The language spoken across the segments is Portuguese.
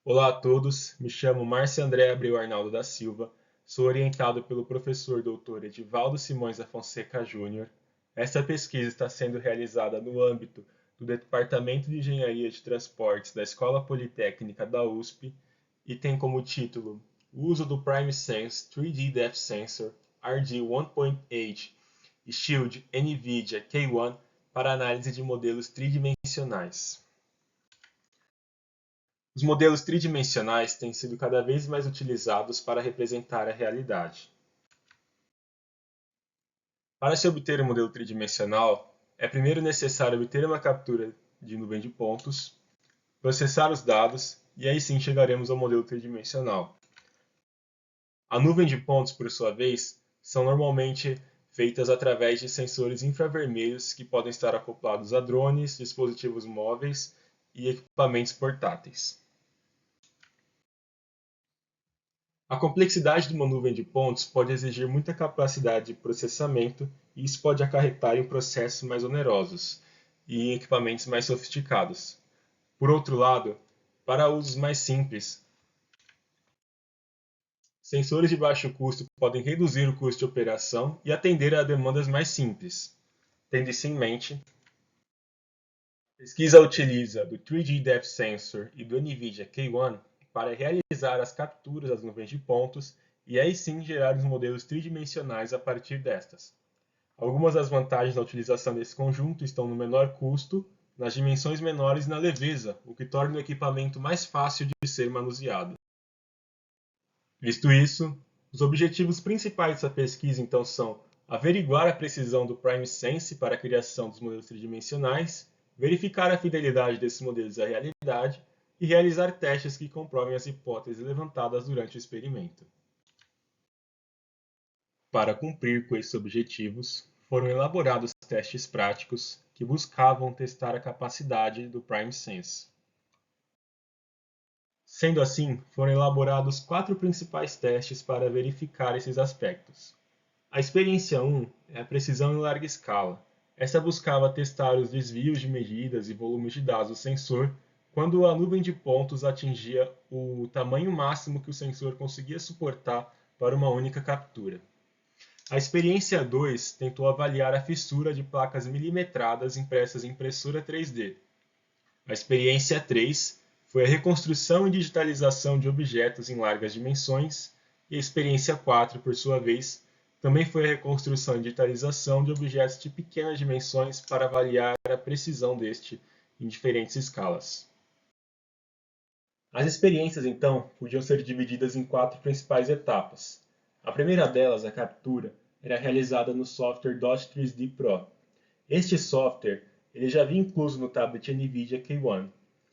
Olá a todos, me chamo Márcio André Abreu Arnaldo da Silva, sou orientado pelo professor Dr. Edivaldo Simões da Fonseca Júnior. Esta pesquisa está sendo realizada no âmbito do Departamento de Engenharia de Transportes da Escola Politécnica da USP e tem como título o uso do PrimeSense 3D Depth Sensor RD 1.8 e Shield NVIDIA K1 para análise de modelos tridimensionais. Os modelos tridimensionais têm sido cada vez mais utilizados para representar a realidade. Para se obter um modelo tridimensional, é primeiro necessário obter uma captura de nuvem de pontos, processar os dados e aí sim chegaremos ao modelo tridimensional. A nuvem de pontos, por sua vez, são normalmente feitas através de sensores infravermelhos que podem estar acoplados a drones, dispositivos móveis e equipamentos portáteis. A complexidade de uma nuvem de pontos pode exigir muita capacidade de processamento e isso pode acarretar em processos mais onerosos e em equipamentos mais sofisticados. Por outro lado, para usos mais simples, sensores de baixo custo podem reduzir o custo de operação e atender a demandas mais simples. Tendo isso em mente, a pesquisa utiliza do 3D Depth Sensor e do NVIDIA K1 para realizar as capturas das nuvens de pontos e aí sim gerar os modelos tridimensionais a partir destas. Algumas das vantagens da utilização desse conjunto estão no menor custo, nas dimensões menores e na leveza, o que torna o equipamento mais fácil de ser manuseado. Visto isso, os objetivos principais dessa pesquisa então são averiguar a precisão do PrimeSense para a criação dos modelos tridimensionais, verificar a fidelidade desses modelos à realidade e realizar testes que comprovem as hipóteses levantadas durante o experimento. Para cumprir com esses objetivos, foram elaborados testes práticos que buscavam testar a capacidade do PrimeSense. Sendo assim, foram elaborados 4 principais testes para verificar esses aspectos. A experiência 1 é a precisão em larga escala. Essa buscava testar os desvios de medidas e volumes de dados do sensor quando a nuvem de pontos atingia o tamanho máximo que o sensor conseguia suportar para uma única captura. A experiência 2 tentou avaliar a fissura de placas milimetradas impressas em impressora 3D. A experiência 3 foi a reconstrução e digitalização de objetos em largas dimensões, e a experiência 4, por sua vez, também foi a reconstrução e digitalização de objetos de pequenas dimensões para avaliar a precisão deste em diferentes escalas. As experiências, então, podiam ser divididas em 4 principais etapas. A primeira delas, a captura, era realizada no software Dot3D Pro. Este software ele já vinha incluso no tablet NVIDIA K1.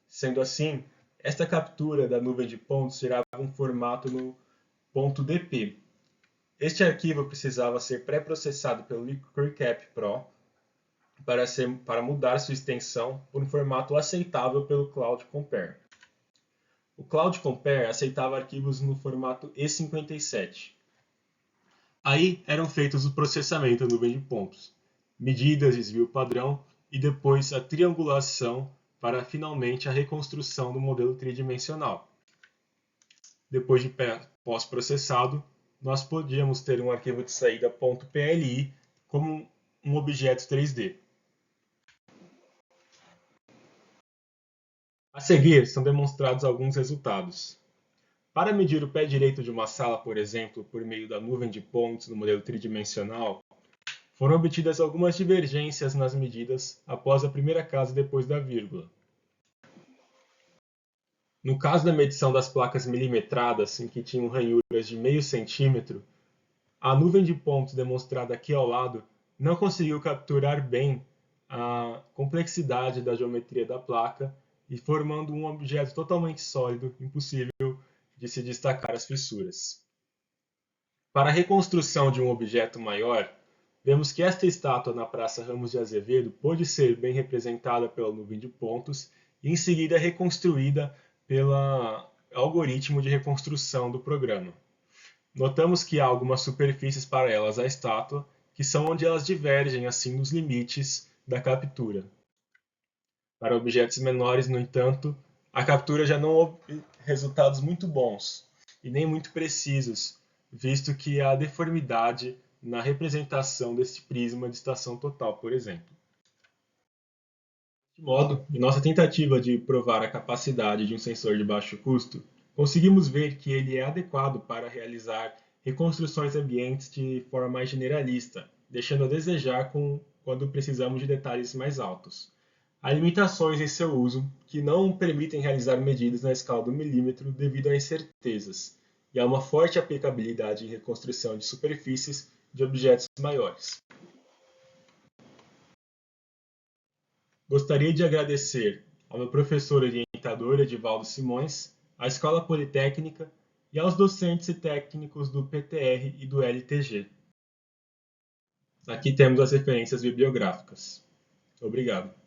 Sendo assim, esta captura da nuvem de pontos gerava um formato no .dp. Este arquivo precisava ser pré-processado pelo LiquidCap Pro para mudar sua extensão por um formato aceitável pelo Cloud Compare. O Cloud Compare aceitava arquivos no formato E57. Aí eram feitos o processamento da nuvem de pontos, medidas, desvio padrão e depois a triangulação para finalmente a reconstrução do modelo tridimensional. Depois de pós-processado, nós podíamos ter um arquivo de saída .pli como um objeto 3D. A seguir, são demonstrados alguns resultados. Para medir o pé direito de uma sala, por exemplo, por meio da nuvem de pontos no modelo tridimensional, foram obtidas algumas divergências nas medidas após a primeira casa depois da vírgula. No caso da medição das placas milimetradas, em que tinham ranhuras de meio centímetro, a nuvem de pontos demonstrada aqui ao lado não conseguiu capturar bem a complexidade da geometria da placa e formando um objeto totalmente sólido, impossível de se destacar as fissuras. Para a reconstrução de um objeto maior, vemos que esta estátua na Praça Ramos de Azevedo pôde ser bem representada pela nuvem de pontos e em seguida reconstruída pelo algoritmo de reconstrução do programa. Notamos que há algumas superfícies paralelas à estátua, que são onde elas divergem assim nos limites da captura. Para objetos menores, no entanto, a captura já não houve resultados muito bons e nem muito precisos, visto que há deformidade na representação deste prisma de estação total, por exemplo. De modo, em nossa tentativa de provar a capacidade de um sensor de baixo custo, conseguimos ver que ele é adequado para realizar reconstruções ambientes de forma mais generalista, deixando a desejar quando precisamos de detalhes mais altos. Há limitações em seu uso que não permitem realizar medidas na escala do milímetro devido a incertezas, e há uma forte aplicabilidade em reconstrução de superfícies de objetos maiores. Gostaria de agradecer ao meu professor orientador Edivaldo Simões, à Escola Politécnica e aos docentes e técnicos do PTR e do LTG. Aqui temos as referências bibliográficas. Obrigado.